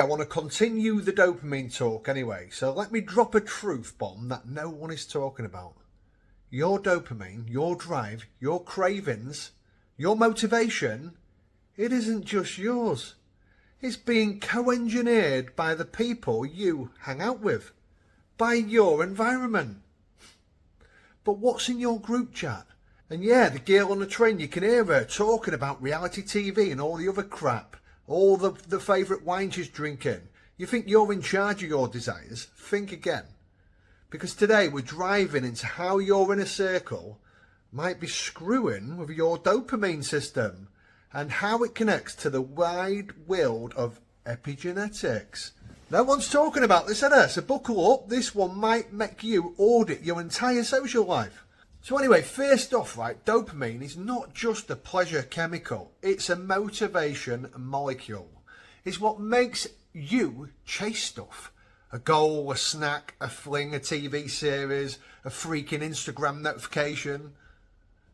I want to continue the dopamine talk anyway, so let me drop a truth bomb that no one is talking about. Your dopamine, your drive, your cravings, your motivation, it isn't just yours. It's being co-engineered by the people you hang out with, by your environment. But what's in your group chat? And yeah, the girl on the train, you can hear her talking about reality TV and all the other crap. All the favourite wine she's drinking. You think you're in charge of your desires? Think again. Because today we're driving into how your inner circle might be screwing with your dopamine system and how it connects to the wide world of epigenetics. No one's talking about this, is there? So buckle up. This one might make you audit your entire social life. So anyway, first off, right, dopamine is not just a pleasure chemical. It's a motivation molecule. It's what makes you chase stuff. A goal, a snack, a fling, a TV series, a freaking Instagram notification.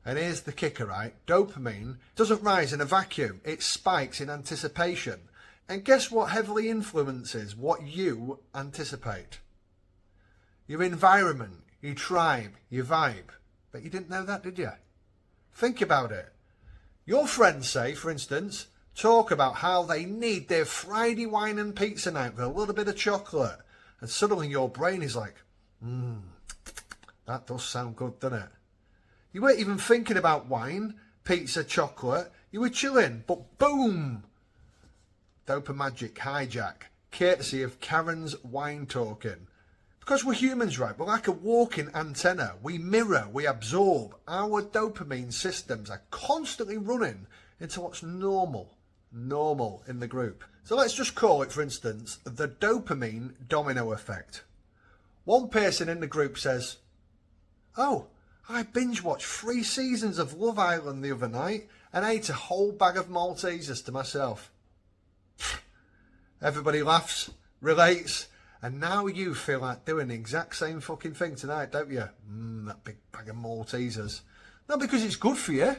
And here's the kicker, right? Dopamine doesn't rise in a vacuum. It spikes in anticipation. And guess what heavily influences what you anticipate? Your environment, your tribe, your vibe. But you didn't know that, did you? Think about it. Your friends say, for instance, talk about how they need their Friday wine and pizza night with a little bit of chocolate. And suddenly your brain is like, that does sound good, doesn't it? You weren't even thinking about wine, pizza, chocolate. You were chilling, but boom! Dopamagic hijack, courtesy of Karen's wine talking. Because we're humans, right? We're like a walking antenna. We mirror, we absorb. Our dopamine systems are constantly running into what's normal in the group. So let's just call it, for instance, the dopamine domino effect. One person in the group says, "Oh, I binge watched 3 seasons of Love Island the other night and ate a whole bag of Maltesers to myself." Everybody laughs, relates, and now you feel like doing the exact same fucking thing tonight, don't you? That big bag of Maltesers. Not because it's good for you,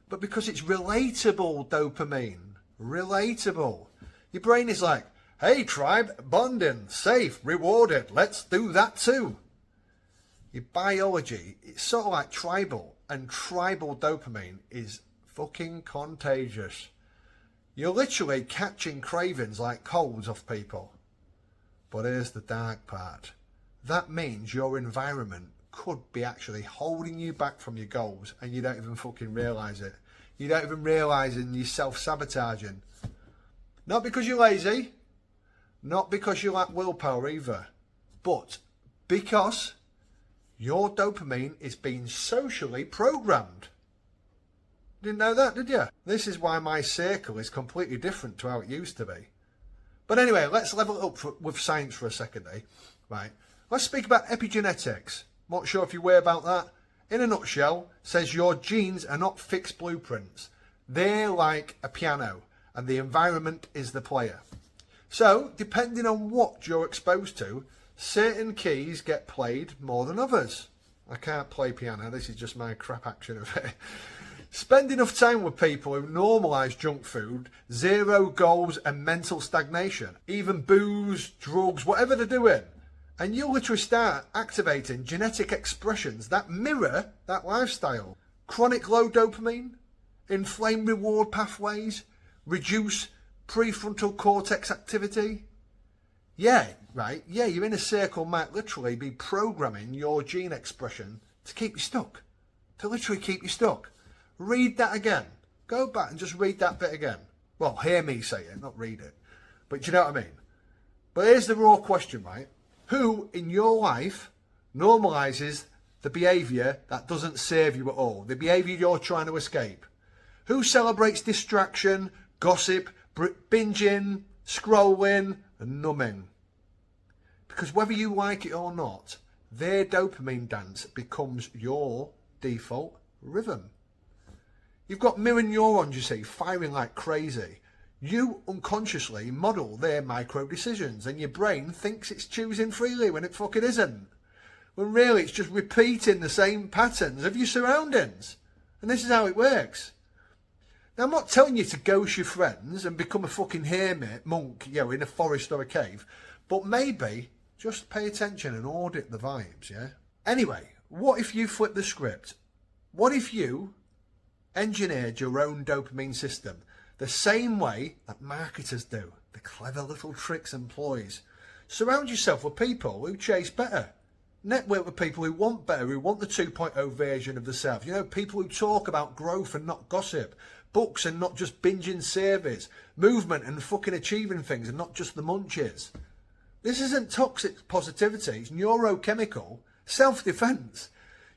but because it's relatable dopamine. Relatable. Your brain is like, hey tribe, bonding, safe, rewarded, let's do that too. Your biology, it's sort of like tribal, and tribal dopamine is fucking contagious. You're literally catching cravings like colds off people. But here's the dark part. That means your environment could be actually holding you back from your goals and you don't even fucking realise it. You don't even realise you're self-sabotaging. Not because you're lazy, not because you lack willpower either, but because your dopamine is being socially programmed. Didn't know that, did you? This is why my circle is completely different to how it used to be. But anyway, let's level it up with science for a second, eh? Right. Let's speak about epigenetics. Not sure if you're aware about that. In a nutshell, says your genes are not fixed blueprints. They're like a piano, and the environment is the player. So, depending on what you're exposed to, certain keys get played more than others. I can't play piano, this is just my crap action of it. Spend enough time with people who normalise junk food, zero goals and mental stagnation, even booze, drugs, whatever they're doing, and you'll literally start activating genetic expressions that mirror that lifestyle. Chronic low dopamine, inflame reward pathways, reduce prefrontal cortex activity. Yeah, right, yeah, your inner circle might literally be programming your gene expression to keep you stuck, to literally keep you stuck. Read that again. Go back and just read that bit again. Well, hear me say it, not read it. But you know what I mean? But here's the raw question, right? Who in your life normalises the behaviour that doesn't serve you at all? The behaviour you're trying to escape? Who celebrates distraction, gossip, binging, scrolling and numbing? Because whether you like it or not, their dopamine dance becomes your default rhythm. You've got mirror neurons, you see, firing like crazy. You unconsciously model their micro decisions and your brain thinks it's choosing freely when it fucking isn't. When really it's just repeating the same patterns of your surroundings. And this is how it works. Now, I'm not telling you to ghost your friends and become a fucking hermit, monk, in a forest or a cave, but maybe just pay attention and audit the vibes, yeah? Anyway, what if you flip the script? What if you engineered your own dopamine system the same way that marketers do? The clever little tricks and ploys. Surround yourself with people who chase better. Network with people who want better, who want the 2.0 version of themselves. People who talk about growth and not gossip. Books and not just binging surveys. Movement and fucking achieving things and not just the munches. This isn't toxic positivity. It's neurochemical self-defense.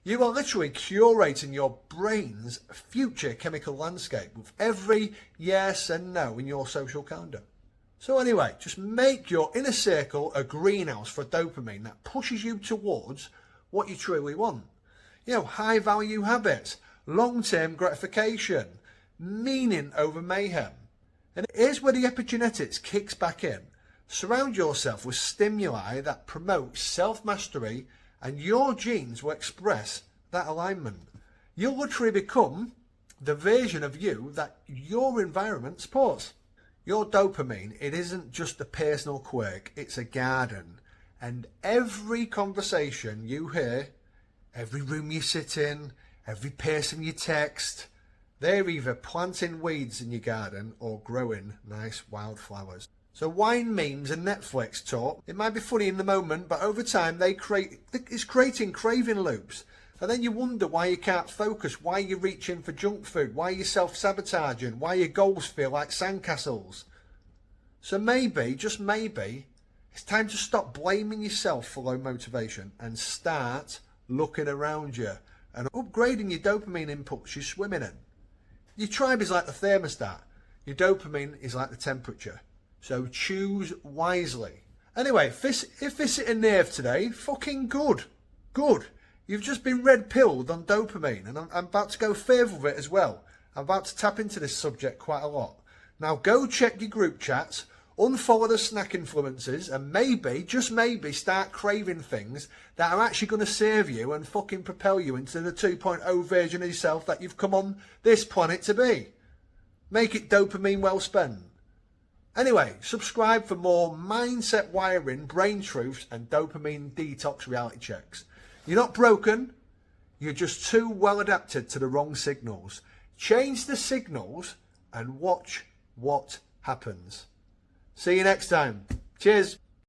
You are literally curating your brain's future chemical landscape with every yes and no in your social calendar. So anyway, just make your inner circle a greenhouse for dopamine that pushes you towards what you truly want. High value habits, long-term gratification, meaning over mayhem. And here's where the epigenetics kicks back in. Surround yourself with stimuli that promote self-mastery, and your genes will express that alignment. You'll literally become the version of you that your environment supports. Your dopamine, it isn't just a personal quirk, it's a garden. And every conversation you hear, every room you sit in, every person you text, they're either planting weeds in your garden or growing nice wildflowers. So wine memes and Netflix talk, it might be funny in the moment, but over time it's creating craving loops. And then you wonder why you can't focus, why you're reaching for junk food, why you're self-sabotaging, why your goals feel like sandcastles. So maybe, just maybe, it's time to stop blaming yourself for low motivation and start looking around you and upgrading your dopamine inputs you're swimming in. Your tribe is like the thermostat. Your dopamine is like the temperature. So choose wisely. Anyway, if this hit a nerve today, fucking good. Good. You've just been red-pilled on dopamine, and I'm about to go further with it as well. I'm about to tap into this subject quite a lot. Now go check your group chats, unfollow the snack influencers, and maybe, just maybe, start craving things that are actually going to serve you and fucking propel you into the 2.0 version of yourself that you've come on this planet to be. Make it dopamine well spent. Anyway, subscribe for more mindset wiring, brain truths, and dopamine detox reality checks. You're not broken, you're just too well adapted to the wrong signals. Change the signals and watch what happens. See you next time. Cheers.